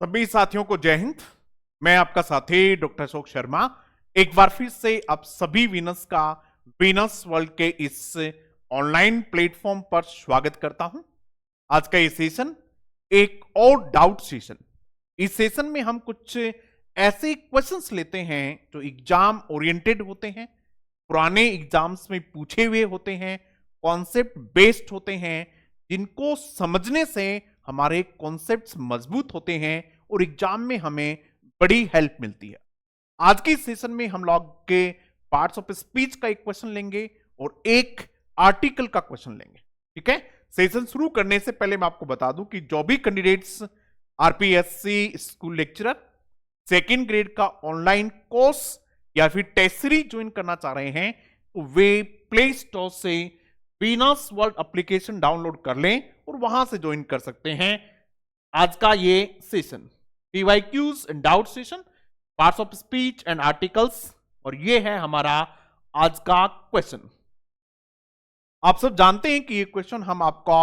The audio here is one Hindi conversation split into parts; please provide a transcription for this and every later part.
सभी साथियों को जय हिंद। मैं आपका साथी डॉक्टर अशोक शर्मा एक बार फिर से आप सभी विनर्स का विनर्स वर्ल्ड के इस ऑनलाइन प्लेटफॉर्म पर स्वागत करता हूं। आज का ये सेशन एक और डाउट सेशन। इस सेशन में हम कुछ ऐसे क्वेश्चंस लेते हैं जो एग्जाम ओरिएंटेड होते हैं, पुराने एग्जाम्स में पूछे हुए होते हैं, कॉन्सेप्ट बेस्ड होते हैं, जिनको समझने से हमारे कॉन्सेप्ट्स मजबूत होते हैं और एग्जाम में हमें बड़ी हेल्प मिलती है। आज के सेशन में हम लोग के पार्ट्स ऑफ स्पीच का एक क्वेश्चन लेंगे और एक आर्टिकल का क्वेश्चन लेंगे। ठीक है, सेशन शुरू करने से पहले मैं आपको बता दूं कि जो भी candidates RPSC school lecturer second grade का ऑनलाइन कोर्स या फिर टेस्ट सीरीज ज्वाइन करना चाह रहे हैं तो वे प्ले स्टोर से विनर्स वर्ल्ड एप्लीकेशन डाउनलोड कर लें और वहां से ज्वाइन कर सकते हैं। आज का ये session PYQs and doubt session, parts of speech and articles, और ये है हमारा आज का क्वेश्चन। आप सब जानते हैं कि ये क्वेश्चन हम आपको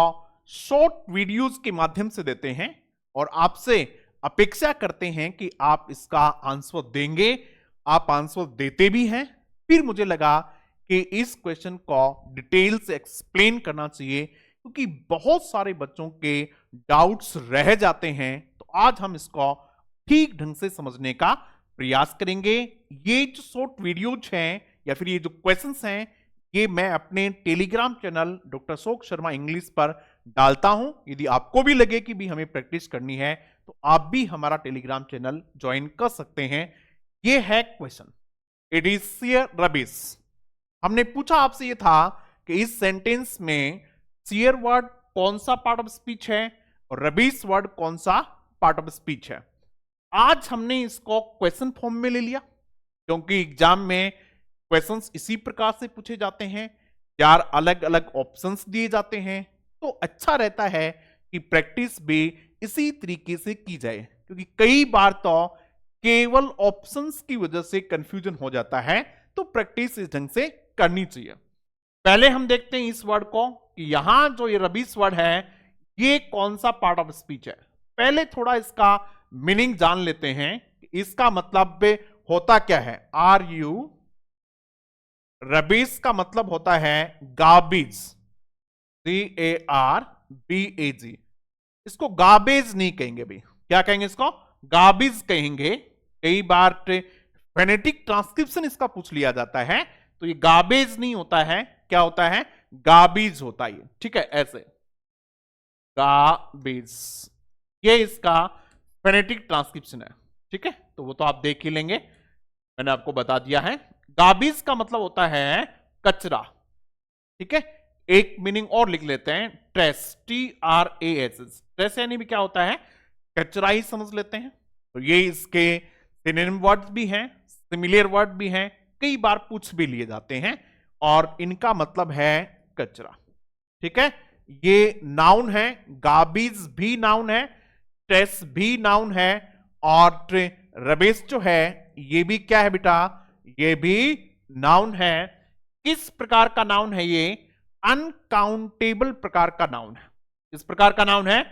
शॉर्ट वीडियोस के माध्यम से देते हैं और आपसे अपेक्षा करते हैं कि आप इसका आंसर देंगे। आप आंसर देते भी हैं। फिर मुझे लगा कि इस क्वेश्चन को डिटेल से एक्सप्लेन करना चाहिए क्योंकि बहुत सारे बच्चों के डाउट्स रह जाते हैं। तो आज हम इसको ठीक ढंग से समझने का प्रयास करेंगे। ये जो शॉर्ट वीडियोज हैं या फिर ये जो क्वेश्चंस हैं, ये मैं अपने Telegram channel doctor Ashok Sharma English पर डालता हूं। यदि आपको भी लगे कि भी हमें प्रैक्टिस करनी है तो आप भी हमारा टेलीग्राम चैनल ज्वाइन कर सकते हैं। ये है question, it is share rubbish. हमने पूछा आपसे ये था कि इस सेंटेंस में शेयर वर्ड कौन सा पार्ट ऑफ स्पीच है और रबिश वर्ड कौन सा पार्ट ऑफ स्पीच है। आज हमने इसको क्वेश्चन फॉर्म में ले लिया क्योंकि एग्जाम में क्वेश्चंस इसी प्रकार से पूछे जाते हैं, 4 अलग अलग ऑप्शंस दिए जाते हैं। तो अच्छा रहता है कि प्रैक्टिस भी इसी तरीके से की जाए क्योंकि कई बार तो केवल ऑप्शंस की वजह से कंफ्यूजन हो जाता है। तो प्रैक्टिस इस ढंग से करनी चाहिए। पहले हम देखते हैं इस वर्ड को कि यहां जो ये रबिश वर्ड है ये कौन सा पार्ट ऑफ स्पीच है। पहले थोड़ा इसका मीनिंग जान लेते हैं। इसका मतलब होता क्या है। आर यू रबिश का मतलब होता है गार्बेज, GARBAG। इसको गार्बेज नहीं कहेंगे भाई, क्या कहेंगे इसको? गार्बेज कहेंगे। कई बार फोनेटिक ट्रांसक्रिप्शन इसका पूछ लिया जाता है तो ये गार्बेज नहीं होता है, क्या होता है? गार्बेज होता है। ठीक है, ऐसे गार्बेज, ये इसका फोनेटिक ट्रांसक्रिप्शन है। ठीक है, तो वो तो आप देख ही लेंगे, मैंने आपको बता दिया है। गार्बेज का मतलब होता है कचरा। ठीक है, एक मीनिंग और लिख लेते हैं, ट्रेस, TRAS। ट्रेस यानी भी क्या होता है? कचरा ही समझ लेते हैं। तो ये इसके सिनोनिम वर्ड्स भी हैं, सिमिलर वर्ड भी हैं, कई बार पूछ भी लिए जाते हैं और इनका मतलब है कचरा। ठीक है, ये नाउन है, गार्बेज भी नाउन है, ट्रेस भी नाउन है और रबिश जो है ये भी क्या है बेटा? ये भी नाउन है। किस प्रकार का नाउन है ये? अनकाउंटेबल प्रकार का नाउन है। किस प्रकार का नाउन है?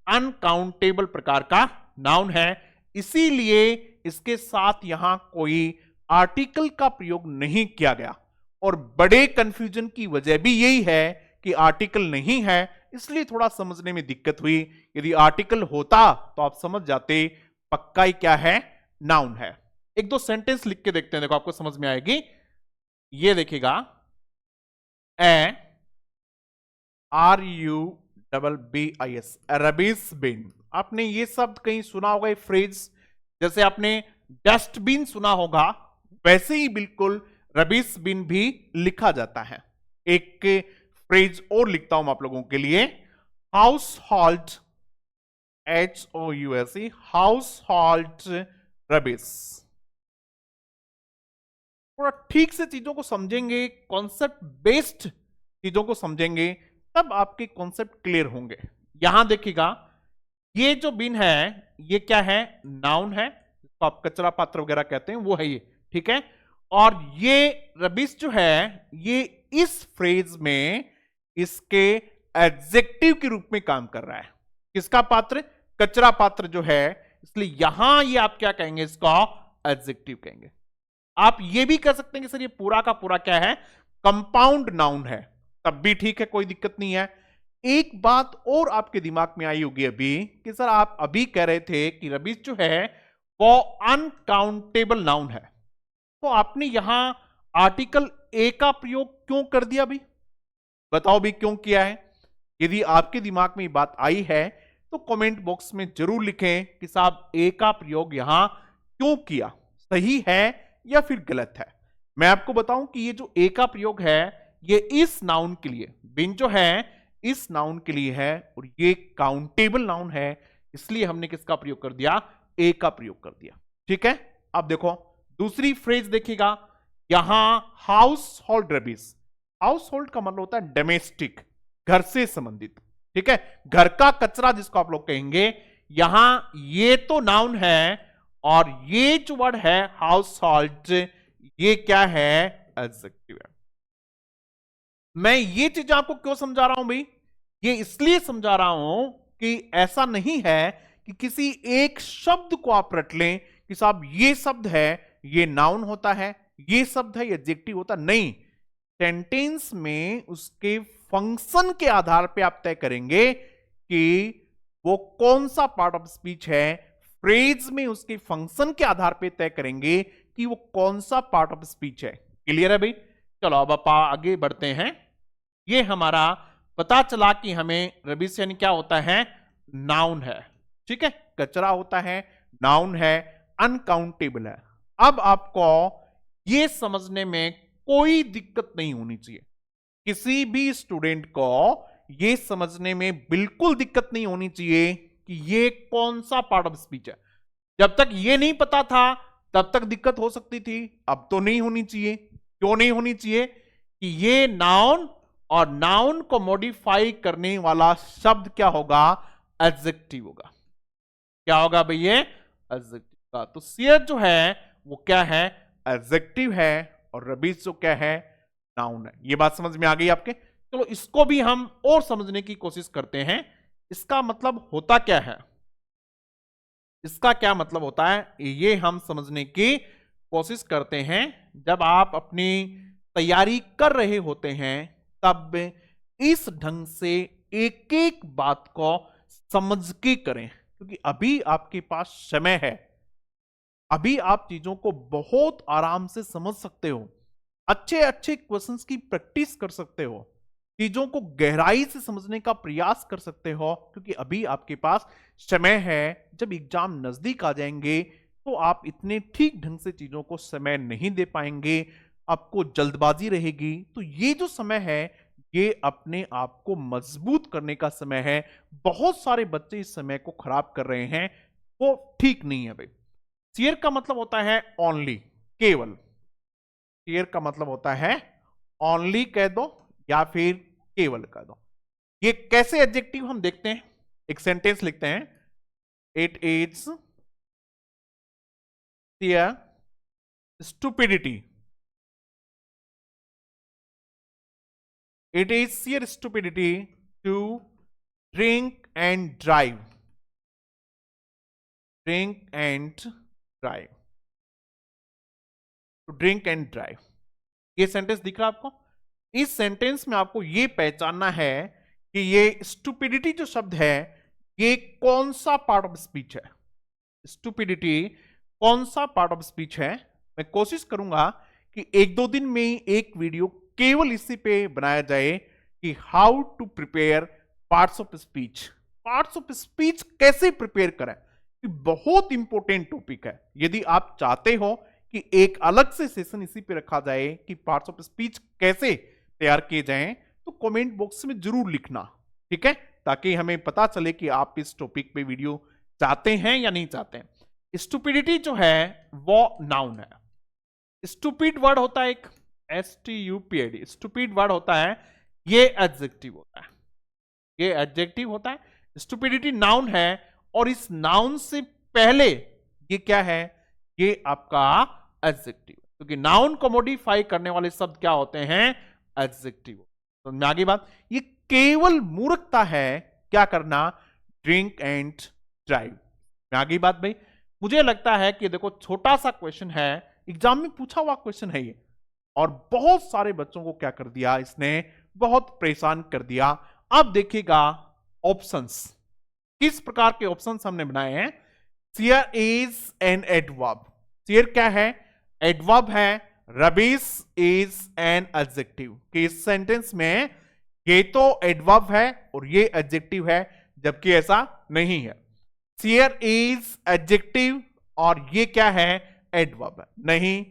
अनकाउंटेबल प्रकार का नाउन है। इसीलिए इसके साथ यहां कोई आर्टिकल का प्रयोग नहीं किया गया और बड़े कंफ्यूजन की वजह भी यही है कि आर्टिकल नहीं है, इसलिए थोड़ा समझने में दिक्कत हुई। यदि आर्टिकल होता तो आप समझ जाते पक्का ही क्या है? नाउन है। एक दो सेंटेंस लिख के देखते हैं, देखो आपको समझ में आएगी। ये देखिएगा, RUBBIS, रबिश बिन। आपने ये शब्द कहीं सुना होगा, ये फ्रेज, जैसे आपने डस्टबिन सुना होगा वैसे ही बिल्कुल रबिश बिन भी लिखा जाता है। एक फ्रेज और लिखता हूं आप लोगों के लिए, house hold, HOUSE, house hold rubbish. थोड़ा ठीक से चीजों को समझेंगे, कॉन्सेप्ट बेस्ड चीजों को समझेंगे, तब आपके कॉन्सेप्ट क्लियर होंगे। यहां देखिएगा, ये जो बिन है ये क्या है? नाउन है, जिसको आप कचरा पात्र वगैरह कहते हैं, वो है ये। ठीक है, और ये रबिश जो है ये इस फ्रेज में इसके एडजेक्टिव के रूप में काम कर रहा है। किसका पात्र? कचरा पात्र जो है इसलिए यहां ये आप क्या कहेंगे, इसका एडजेक्टिव कहेंगे। आप ये भी कर सकते हैं कि सर ये पूरा का पूरा क्या है, कंपाउंड नाउन है, तब भी ठीक है, कोई दिक्कत नहीं है। एक बात और आपके दिमाग में आई होगी अभी कि सर आप अभी कह रहे थे कि रबीश जो है वो अनकाउंटेबल नाउन है, तो आपने यहां आर्टिकल ए का प्रयोग क्यों कर दिया भाई, बताओ भी क्यों किया है। यदि आपके दिमाग में ये बात आई है तो कमेंट बॉक्स में जरूर लिखें कि साहब ए का प्रयोग यहां क्यों किया, सही है या फिर गलत है। मैं आपको बताऊं कि ये जो ए का प्रयोग है ये इस नाउन के लिए, बिन जो है इस नाउन के लिए है और ये काउंटेबल नाउन है, इसलिए हमने किसका प्रयोग कर दिया, ए का प्रयोग कर दिया। ठीक है, अब देखो दूसरी फ्रेज देखिएगा, यहां house hold rabies, house hold का मतलब होता है डोमेस्टिक, घर से संबंधित। ठीक है, घर का कचरा जिसको आप लोग कहेंगे, यहां ये तो नाउन है और ये जो वर्ड है हाउस होल्ड, ये क्या है, एडजेक्टिव है। मैं ये चीज आपको क्यों समझा रहा हूं भाई, ये इसलिए समझा रहा हूं कि ऐसा नहीं है कि किसी एक शब्द को आप रट लें कि साहब ये शब्द है ये नाउन होता है, ये शब्द है ये एडजेक्टिव होता, नहीं। सेंटेंस में उसके फंक्शन के आधार पे आप तय करेंगे कि वो कौन सा पार्ट ऑफ स्पीच है, फ्रेज में उसके फंक्शन के आधार पे तय करेंगे कि वो कौन सा पार्ट ऑफ स्पीच है। क्लियर है भाई, चलो अब आप आगे बढ़ते हैं। ये हमारा पता चला कि हमें रबीश यानी क्या होता है, नाउन है। ठीक है, कचरा होता है, नाउन है, अनकाउंटेबल है। अब आपको ये समझने में कोई दिक्कत नहीं होनी चाहिए, किसी भी स्टूडेंट को ये समझने में बिल्कुल दिक्कत नहीं होनी चाहिए कि ये कौन सा पार्ट ऑफ स्पीच है। जब तक ये नहीं पता था तब तक दिक्कत हो सकती थी, अब तो नहीं होनी चाहिए। क्यों नहीं होनी चाहिए, कि ये नाउन और नाउन को मॉडिफाई करने वाला शब्द क्या होगा, एडजेक्टिव होगा। क्या होगा भैया, एडजेक्टिव का। तो सियर जो है वो क्या है, एडजेक्टिव है, और रबीश जो क्या है, नाउन है। ये बात समझ में आ गई आपके। चलो इसको भी हम और समझने की कोशिश करते हैं, इसका मतलब होता क्या है, इसका क्या मतलब होता है, ये हम समझने की कोशिश करते हैं। जब आप अपनी तैयारी कर रहे होते हैं तब इस ढंग से एक एक बात को समझ के करें, क्योंकि अभी आपके पास समय है, अभी आप चीजों को बहुत आराम से समझ सकते हो, अच्छे अच्छे क्वेश्चंस की प्रैक्टिस कर सकते हो, चीजों को गहराई से समझने का प्रयास कर सकते हो, क्योंकि अभी आपके पास समय है। जब एग्जाम नजदीक आ जाएंगे तो आप इतने ठीक ढंग से चीजों को समय नहीं दे पाएंगे, आपको जल्दबाजी रहेगी। तो ये जो समय है ये अपने आप को मजबूत करने का समय है। बहुत सारे बच्चे इस समय को खराब कर रहे हैं, वो ठीक नहीं है भाई। शेयर का मतलब होता है ओनली, केवल। शेयर का मतलब होता है ओनली कह दो या फिर केवल कह दो। ये कैसे एडजेक्टिव हम देखते हैं, एक सेंटेंस लिखते हैं, it is share stupidity, it is sheer stupidity to drink and drive, drink and drive, to drink and drive। ये सेंटेंस दिख रहा है आपको, इस सेंटेंस में आपको ये पहचानना है कि ये स्टूपिडिटी जो शब्द है ये कौन सा पार्ट ऑफ स्पीच है, स्टूपिडिटी कौन सा पार्ट ऑफ स्पीच है। मैं कोशिश करूंगा कि एक दो दिन में एक वीडियो केवल इसी पे बनाया जाए कि how to prepare parts of speech, parts of speech कैसे प्रिपेयर करें। बहुत इंपॉर्टेंट टॉपिक है, यदि आप चाहते हो कि एक अलग से सेशन इसी पे रखा जाए कि पार्ट्स ऑफ स्पीच कैसे तैयार किए जाएं, तो कमेंट बॉक्स में जरूर लिखना, ठीक है, ताकि हमें पता चले कि आप इस टॉपिक पे वीडियो चाहते हैं या नहीं चाहते हैं। स्टूपिडिटी जो है वो नाउन है, स्टूपिड वर्ड होता है एक, STUPID, स्टूपिड वर्ड होता है, ये एडजेक्टिव होता है, ये एडजेक्टिव होता है। स्टूपिडिटी नाउन है और इस नाउन से पहले ये क्या है, ये आपका एडजेक्टिव, क्योंकि नाउन को मॉडिफाई करने वाले शब्द क्या होते हैं, एडजेक्टिव। तो मैं आगे बात, ये केवल मूर्खता है क्या करना, ड्रिंक एंड ड्राइव, मैं आगे बात भाई, मुझे लगता है कि देखो छोटा सा क्वेश्चन है, एग्जाम में पूछा हुआ क्वेश्चन है ये, और बहुत सारे बच्चों को क्या कर दिया इसने, बहुत परेशान कर दिया। अब देखिएगा ऑप्शंस, किस प्रकार के ऑप्शंस हमने बनाए हैं। Sheer is an adverb, sheer क्या है, एडवर्ब है। रबीश इज एन एडजेक्टिव, कि इस सेंटेंस में ये तो एडवर्ब है और ये एडजेक्टिव है, जबकि ऐसा नहीं है। सियर इज एडजेक्टिव और ये क्या है, एडवर्ब है। नहीं,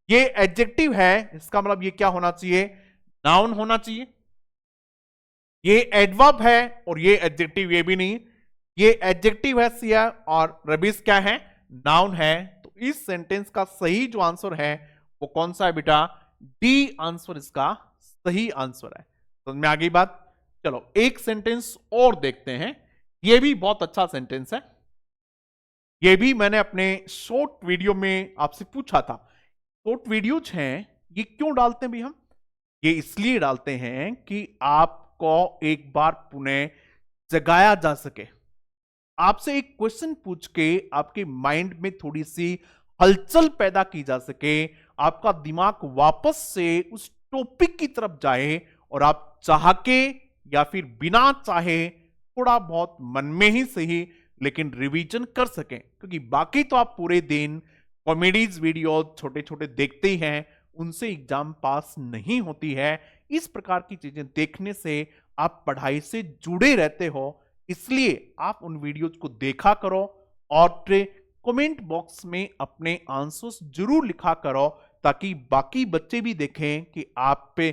ये एडजेक्टिव है, इसका मतलब ये क्या होना चाहिए, नाउन होना चाहिए। ये एडवर्ब है और ये एडजेक्टिव, ये भी नहीं, ये एडजेक्टिव है सियर, और रबीश क्या है, नाउन है। तो इस सेंटेंस का सही जो आंसर है वो कौन सा है बेटा, डी आंसर इसका सही आंसर है। तो मैं आगे बात, चलो एक सेंटेंस और देखते हैं, ये भी बहुत अच्छा सेंटेंस है। ये भी मैंने अपने शॉर्ट वीडियो में आपसे पूछा था। शॉर्ट वीडियोज हैं, ये क्यों डालते हैं भी हम, ये इसलिए डालते हैं कि आपको एक बार पुनः जगाया जा सके, आपसे एक क्वेश्चन पूछ के आपके माइंड में थोड़ी सी हलचल पैदा की जा सके, आपका दिमाग वापस से उस टॉपिक की तरफ जाए और आप चाह के या फिर बिना चाहे थोड़ा बहुत मन में ही सही लेकिन रिवीजन कर सकें। क्योंकि बाकी तो आप पूरे दिन कॉमेडीज वीडियो छोटे छोटे देखते ही हैं, उनसे एग्जाम पास नहीं होती है। इस प्रकार की चीजें देखने से आप पढ़ाई से जुड़े रहते हो, इसलिए आप उन वीडियोज को देखा करो और कमेंट बॉक्स में अपने आंसर्स जरूर लिखा करो, ताकि बाकी बच्चे भी देखें कि आप पे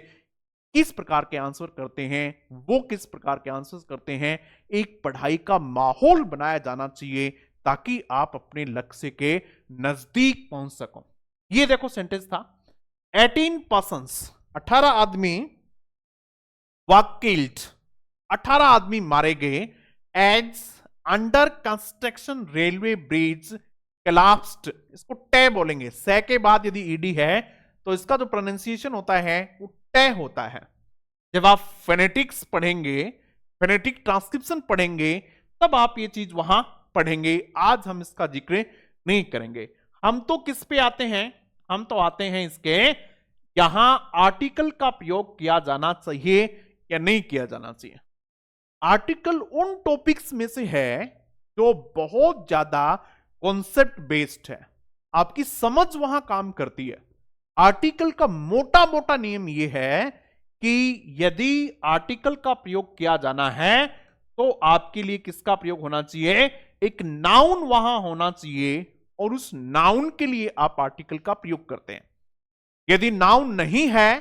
किस प्रकार के आंसर करते हैं, वो किस प्रकार के आंसर्स करते हैं। एक पढ़ाई का माहौल बनाया जाना चाहिए ताकि आप अपने लक्ष्य के नजदीक पहुंच सको। ये देखो सेंटेंस था, 18 पर्सन्स, 18 आदमी वर किल्ड, 18 आदमी मारे गए as under construction railway bridge collapsed. इसको टे बोलेंगे, से के बाद यदि ईडी है तो इसका जो प्रोनाउंसिएशन होता है वो टे होता है। जब आप फेनेटिक्स पढ़ेंगे, फेनेटिक ट्रांसक्रिप्शन पढ़ेंगे, तब आप ये चीज वहां पढ़ेंगे। आज हम इसका जिक्र नहीं करेंगे। हम तो किस पे आते हैं, हम तो आते हैं इसके, यहां आर्टिकल का प्रयोग किया जाना चाहिए या नहीं किया जाना चाहिए। आर्टिकल उन टॉपिक्स में से है जो बहुत ज्यादा कॉन्सेप्ट बेस्ड है, आपकी समझ वहां काम करती है। आर्टिकल का मोटा मोटा नियम यह है कि यदि आर्टिकल का प्रयोग किया जाना है तो आपके लिए किसका प्रयोग होना चाहिए, एक नाउन वहां होना चाहिए, और उस नाउन के लिए आप आर्टिकल का प्रयोग करते हैं। यदि नाउन नहीं है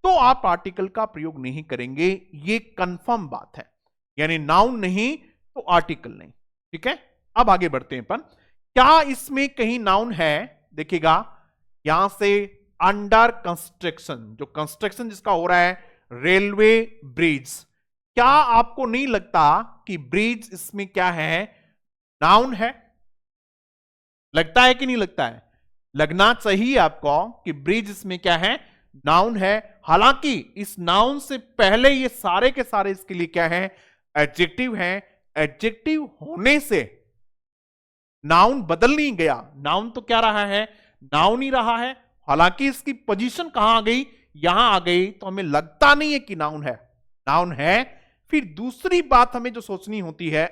तो आप आर्टिकल का प्रयोग नहीं करेंगे, ये कंफर्म बात है। यानी नाउन नहीं तो आर्टिकल नहीं। ठीक है, अब आगे बढ़ते हैं अपन, क्या इसमें कहीं नाउन है, देखिएगा यहां से अंडर कंस्ट्रक्शन, जो कंस्ट्रक्शन जिसका हो रहा है रेलवे ब्रिज, क्या आपको नहीं लगता कि ब्रिज इसमें क्या है, नाउन है? लगता है कि नहीं लगता है? लगना चाहिए आपको कि ब्रिज इसमें क्या है, नाउन है। हालांकि इस नाउन से पहले ये सारे के सारे इसके लिए क्या है, एडजेक्टिव है। एडजेक्टिव होने से नाउन बदल नहीं गया, नाउन तो क्या रहा है, नाउन ही रहा है। हालांकि इसकी पोजीशन कहां आ गई, यहां आ गई, तो हमें लगता नहीं है कि नाउन है, नाउन है। फिर दूसरी बात हमें जो सोचनी होती है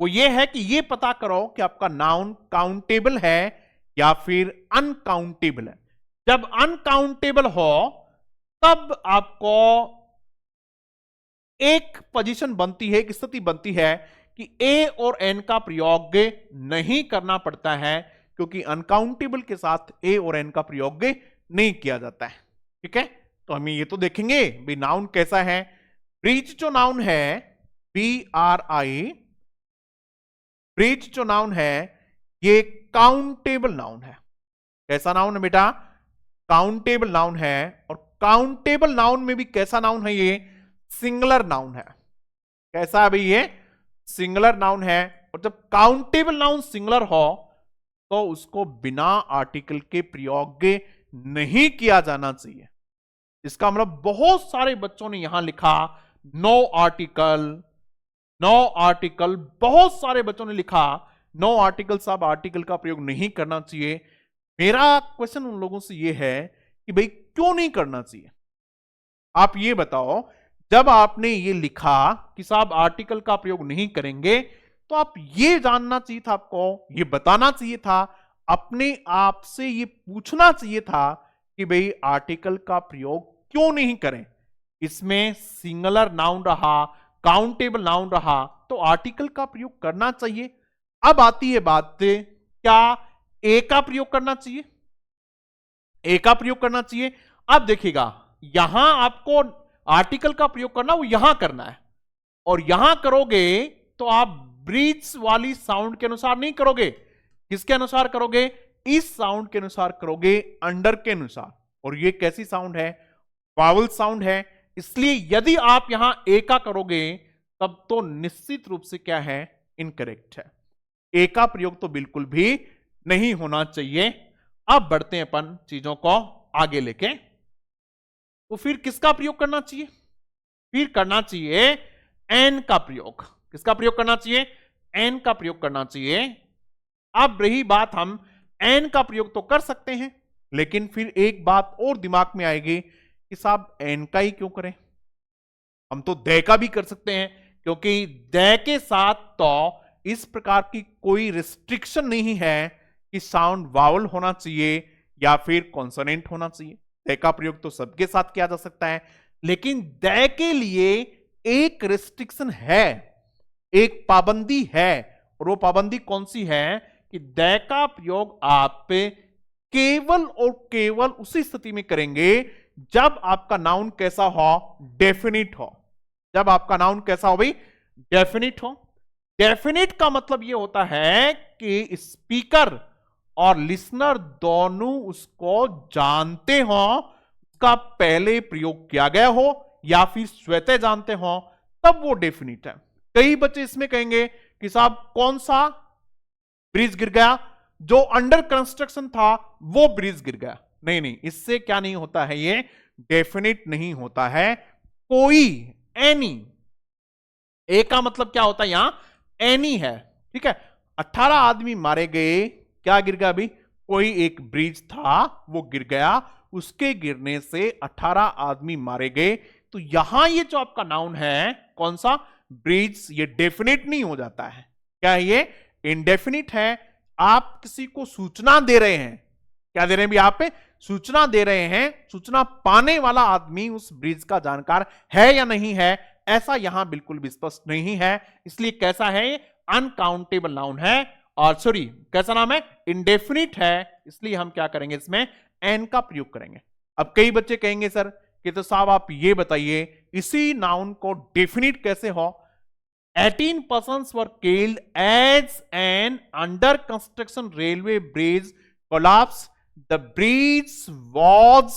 वो ये है कि ये पता करो कि आपका नाउन काउंटेबल है या फिर अनकाउंटेबल है। जब अनकाउंटेबल हो तब आपको एक पोजीशन बनती है, एक स्थिति बनती है कि ए और एन का प्रयोग नहीं करना पड़ता है, क्योंकि अनकाउंटेबल के साथ ए और एन का प्रयोग नहीं किया जाता है। ठीक है, तो हम ये तो देखेंगे भी नाउन कैसा है। ब्रिज जो नाउन है, BRI, ब्रिज जो नाउन है ये काउंटेबल नाउन है। कैसा नाउन है बेटा, काउंटेबल नाउन है। और काउंटेबल नाउन में भी कैसा नाउन है, ये सिंगुलर नाउन है। कैसा है भाई, ये सिंगुलर नाउन है। और जब काउंटेबल नाउन सिंगुलर हो तो उसको बिना आर्टिकल के प्रयोग नहीं किया जाना चाहिए। इसका मतलब बहुत सारे बच्चों ने यहां लिखा नो आर्टिकल, नो आर्टिकल। बहुत सारे बच्चों ने लिखा नो आर्टिकल साहब, आर्टिकल का प्रयोग नहीं करना चाहिए। मेरा क्वेश्चन उन लोगों से यह है कि भाई क्यों नहीं करना चाहिए? आप ये बताओ, जब आपने ये लिखा कि साहब आर्टिकल का प्रयोग नहीं करेंगे, तो आप ये जानना चाहिए था, आपको ये बताना चाहिए था, अपने आप से ये पूछना चाहिए था कि भाई आर्टिकल का प्रयोग क्यों नहीं करें। इसमें सिंगुलर नाउन रहा, काउंटेबल नाउन रहा, तो आर्टिकल का प्रयोग करना चाहिए। अब आती है बात, क्या ए का प्रयोग करना चाहिए? ए का प्रयोग करना चाहिए। अब देखिएगा, यहां आपको आर्टिकल का प्रयोग करना, वो यहां करना है, और यहां करोगे तो आप ब्रीज वाली साउंड के अनुसार नहीं करोगे। किसके अनुसार करोगे? इस साउंड के अनुसार करोगे, अंडर के अनुसार। और ये कैसी साउंड है? वावल साउंड है। इसलिए यदि आप यहां ए का करोगे तब तो निश्चित रूप से क्या है? इनकरेक्ट है। ए का प्रयोग तो बिल्कुल भी नहीं होना चाहिए। अब बढ़ते हैं अपन चीजों को आगे लेके। तो फिर किसका प्रयोग करना चाहिए? फिर करना चाहिए एन का प्रयोग। किसका प्रयोग करना चाहिए? एन का प्रयोग करना चाहिए। अब रही बात, हम एन का प्रयोग तो कर सकते हैं, लेकिन फिर एक बात और दिमाग में आएगी कि साहब एन का ही क्यों करें? हम तो दे का भी कर सकते हैं, क्योंकि दे के साथ तो इस प्रकार की कोई रिस्ट्रिक्शन नहीं है कि साउंड वावल होना चाहिए या फिर कॉन्सोनेंट होना चाहिए। दे का प्रयोग तो सबके साथ किया जा सकता है, लेकिन दे के लिए एक रिस्ट्रिक्शन है, एक पाबंदी है। और वो पाबंदी कौन सी है? कि दे का प्रयोग आप केवल और केवल उसी स्थिति में करेंगे जब आपका नाउन कैसा हो? डेफिनिट हो। जब आपका नाउन कैसा हो भाई? डेफिनिट हो। डेफिनिट का मतलब यह होता है कि स्पीकर और लिसनर दोनों उसको जानते हो, उसका पहले प्रयोग किया गया हो या फिर स्वतः जानते हो, तब वो डेफिनिट है। कई बच्चे इसमें कहेंगे कि साहब कौन सा ब्रिज गिर गया? जो अंडर कंस्ट्रक्शन था वो ब्रिज गिर गया। नहीं नहीं, इससे क्या नहीं होता है? ये डेफिनिट नहीं होता है। कोई, एनी, ए का मतलब क्या होता है? यहां एनी है, ठीक है। 18 आदमी मारे गए, क्या गिर गया अभी? कोई एक ब्रिज था वो गिर गया, उसके गिरने से 18 आदमी मारे गए। तो यहां ये जो आपका नाउन है, कौन सा? ब्रिज, ये डेफिनेट नहीं हो जाता है। क्या है ये? इनडेफिनिट है। आप किसी को सूचना दे रहे हैं, क्या दे रहे हैं भी? आप सूचना दे रहे हैं, सूचना पाने वाला आदमी उस ब्रिज का जानकार है या नहीं है, ऐसा यहां बिल्कुल भी स्पष्ट नहीं है। इसलिए कैसा है? अनकाउंटेबल नाउन है, और सॉरी कैसा नाम है? इनडेफिनिट है। इसलिए हम क्या करेंगे? इसमें एन का प्रयोग करेंगे। अब कई बच्चे कहेंगे सर कि तो साहब आप ये बताइए, इसी नाउन को डेफिनिट कैसे हो? 18 persons were killed as an under construction railway bridge collapsed. The bridge was,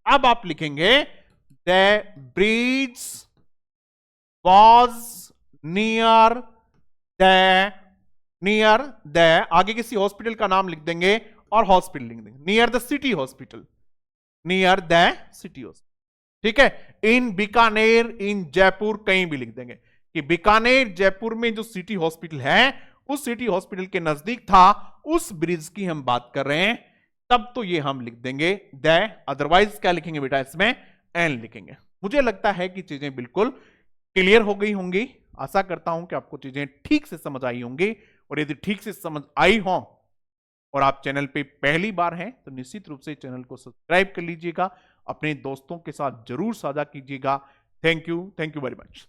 अब आप लिखेंगे the bridge was near the आगे किसी हॉस्पिटल का नाम लिख देंगे और हॉस्पिटल लिख देंगे, near the city hospital, near the city hospital, ठीक है। इन बीकानेर, इन जयपुर, कहीं भी लिख देंगे कि बीकानेर जयपुर में जो सिटी हॉस्पिटल है, उस सिटी हॉस्पिटल के नजदीक था, उस ब्रिज की हम बात कर रहे हैं, तब तो ये हम लिख देंगे द। अदरवाइज क्या लिखेंगे बेटा? इसमें एन लिखेंगे। मुझे लगता है कि चीजें बिल्कुल क्लियर हो गई होंगी। आशा करता हूं कि आपको चीजें ठीक से समझ आई होंगी, और यदि ठीक से समझ आई हो और आप चैनल पे पहली बार हैं तो निश्चित रूप से चैनल को सब्सक्राइब कर लीजिएगा, अपने दोस्तों के साथ जरूर साझा कीजिएगा। Thank you very much.